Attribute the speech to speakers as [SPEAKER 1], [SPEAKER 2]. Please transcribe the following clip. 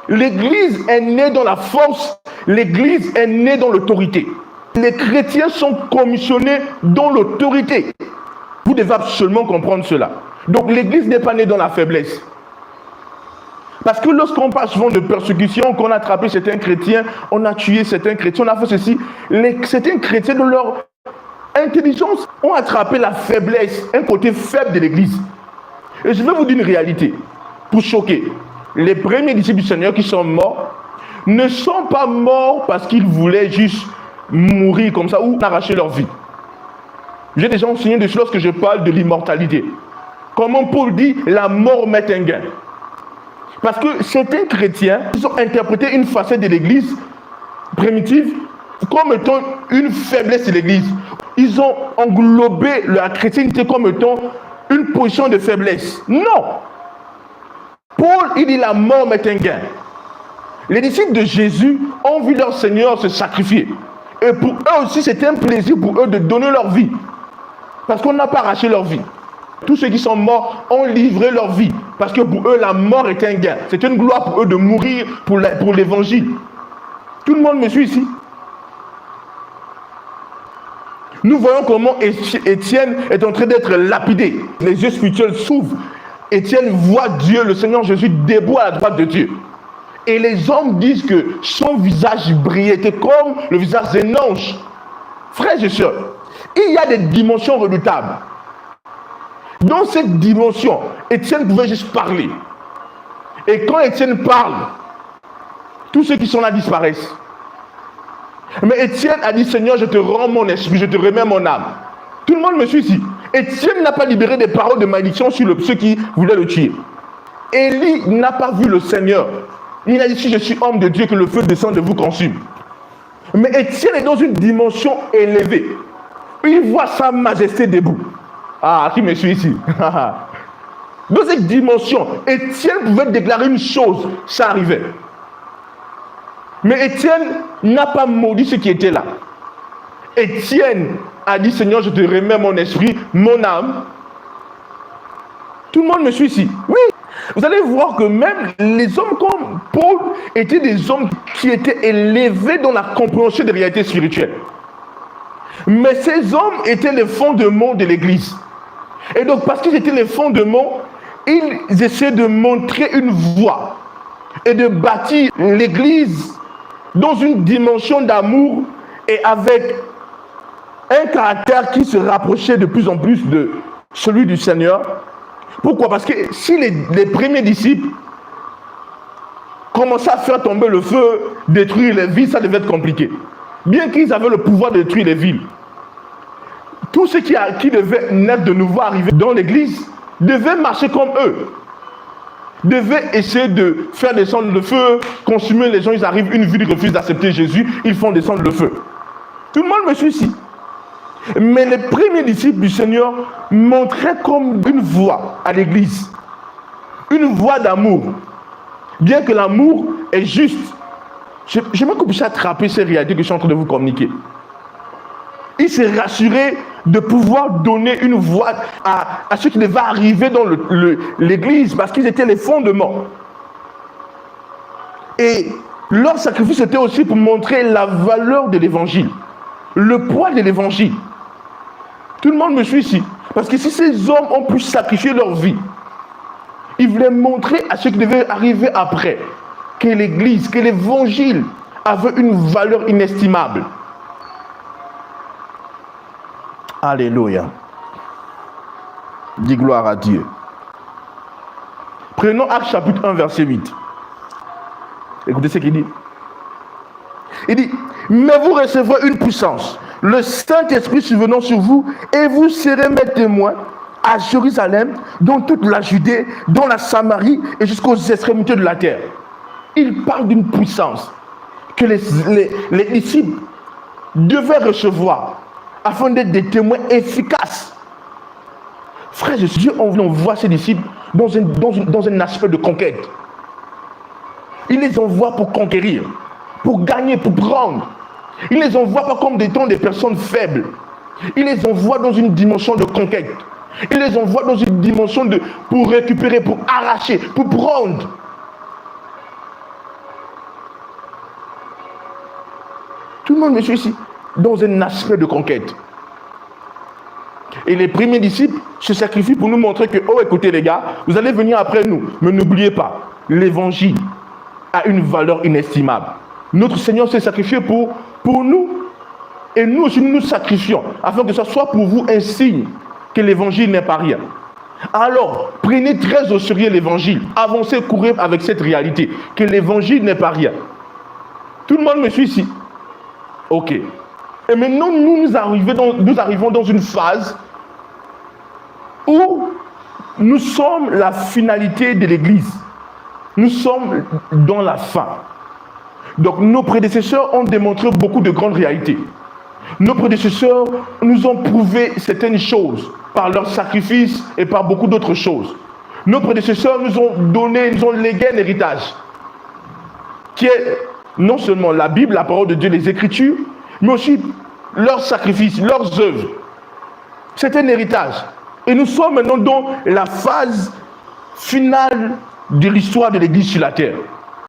[SPEAKER 1] L'église est née dans la force, l'église est née dans l'autorité. Les chrétiens sont commissionnés dans l'autorité. Vous devez absolument comprendre cela. Donc l'église n'est pas née dans la faiblesse. Parce que lorsqu'on parle souvent de persécution, qu'on a attrapé certains chrétiens, on a tué certains chrétiens, on a fait ceci, certains chrétiens de leur intelligence ont attrapé la faiblesse, un côté faible de l'église. Et je vais vous dire une réalité, pour choquer. Les premiers disciples du Seigneur qui sont morts ne sont pas morts parce qu'ils voulaient juste mourir comme ça ou arracher leur vie. J'ai déjà enseigné dessus lorsque je parle de l'immortalité. Comment Paul dit, la mort met un gain. Parce que certains chrétiens, ils ont interprété une facette de l'église primitive comme étant une faiblesse de l'église. Ils ont englobé la chrétienté comme étant une position de faiblesse. Non! Paul, il dit la mort met un gain. Les disciples de Jésus ont vu leur Seigneur se sacrifier. Et pour eux aussi, c'était un plaisir pour eux de donner leur vie. Parce qu'on n'a pas arraché leur vie. Tous ceux qui sont morts ont livré leur vie. Parce que pour eux, la mort est un gain. C'est une gloire pour eux de mourir pour l'évangile. Tout le monde me suit ici? Nous voyons comment Étienne est en train d'être lapidé. Les yeux spirituels s'ouvrent. Étienne voit Dieu, le Seigneur Jésus, debout à la droite de Dieu. Et les hommes disent que son visage brillait comme le visage d'un ange. Frères et sœurs, il y a des dimensions redoutables. Dans cette dimension, Étienne pouvait juste parler. Et quand Étienne parle, tous ceux qui sont là disparaissent. Mais Étienne a dit, Seigneur, je te rends mon esprit, je te remets mon âme. Tout le monde me suit ici. Étienne n'a pas libéré des paroles de malédiction sur ceux qui voulaient le tuer. Élie n'a pas vu le Seigneur. Il a dit, si je suis homme de Dieu, que le feu descende de vous consume. Mais Étienne est dans une dimension élevée. Il voit sa majesté debout. Ah, qui me suit ici? Dans cette dimension, Étienne pouvait déclarer une chose, ça arrivait. Mais Étienne n'a pas maudit ce qui était là. Étienne a dit, Seigneur, je te remets mon esprit, mon âme. Tout le monde me suit ici. Oui. Vous allez voir que même les hommes comme Paul étaient des hommes qui étaient élevés dans la compréhension des réalités spirituelles. Mais ces hommes étaient les fondements de l'église. Et donc, parce qu'ils étaient les fondements, ils essaient de montrer une voie et de bâtir l'église dans une dimension d'amour et avec un caractère qui se rapprochait de plus en plus de celui du Seigneur. Pourquoi? Parce que si les premiers disciples commençaient à faire tomber le feu, détruire les villes, ça devait être compliqué. Bien qu'ils avaient le pouvoir de détruire les villes, tous ceux qui devaient naître de nouveau arriver dans l'église devaient marcher comme eux. Devaient essayer de faire descendre le feu, consumer les gens, ils arrivent, une ville refuse d'accepter Jésus, ils font descendre le feu. Tout le monde me suit ici. Mais les premiers disciples du Seigneur montraient comme une voie à l'église. Une voie d'amour. Bien que l'amour est juste. J'aimerais que vous puissiez attraper ces réalités que je suis en train de vous communiquer. Il s'est rassuré de pouvoir donner une voie à ceux qui devaient arriver dans l'église parce qu'ils étaient les fondements. Et leur sacrifice était aussi pour montrer la valeur de l'évangile, le poids de l'évangile. Tout le monde me suit ici. Parce que si ces hommes ont pu sacrifier leur vie, ils voulaient montrer à ceux qui devaient arriver après que l'église, que l'évangile avait une valeur inestimable. Alléluia. Dis gloire à Dieu. Prenons Actes chapitre 1, verset 8. Écoutez ce qu'il dit. Il dit, mais vous recevrez une puissance, le Saint-Esprit survenant sur vous, et vous serez mes témoins à Jérusalem, dans toute la Judée, dans la Samarie et jusqu'aux extrémités de la terre. Il parle d'une puissance que les disciples devaient recevoir afin d'être des témoins efficaces. Frères et sœurs, on voit ces disciples dans un aspect de conquête. Il les envoie pour conquérir, pour gagner, pour prendre. Il les envoie pas comme étant des personnes faibles. Il les envoie dans une dimension de conquête. Il les envoie dans une dimension pour récupérer, pour arracher, pour prendre. Tout le monde me suit ici, dans un aspect de conquête. Et les premiers disciples se sacrifient pour nous montrer que, oh écoutez les gars, vous allez venir après nous, mais n'oubliez pas, l'évangile a une valeur inestimable. Notre Seigneur s'est sacrifié pour nous. Et nous aussi, nous nous sacrifions, afin que ce soit pour vous un signe que l'évangile n'est pas rien. Alors, prenez très au sérieux l'évangile. Avancez, courez avec cette réalité, que l'évangile n'est pas rien. Tout le monde me suit ici? Ok. Et maintenant, nous arrivons dans une phase où nous sommes la finalité de l'Église. Nous sommes dans la fin. Donc, nos prédécesseurs ont démontré beaucoup de grandes réalités. Nos prédécesseurs nous ont prouvé certaines choses par leur sacrifice et par beaucoup d'autres choses. Nos prédécesseurs nous ont légué un héritage qui est non seulement la Bible, la parole de Dieu, les Écritures, mais aussi leurs sacrifices, leurs œuvres. C'est un héritage. Et nous sommes maintenant dans la phase finale de l'histoire de l'Église sur la terre.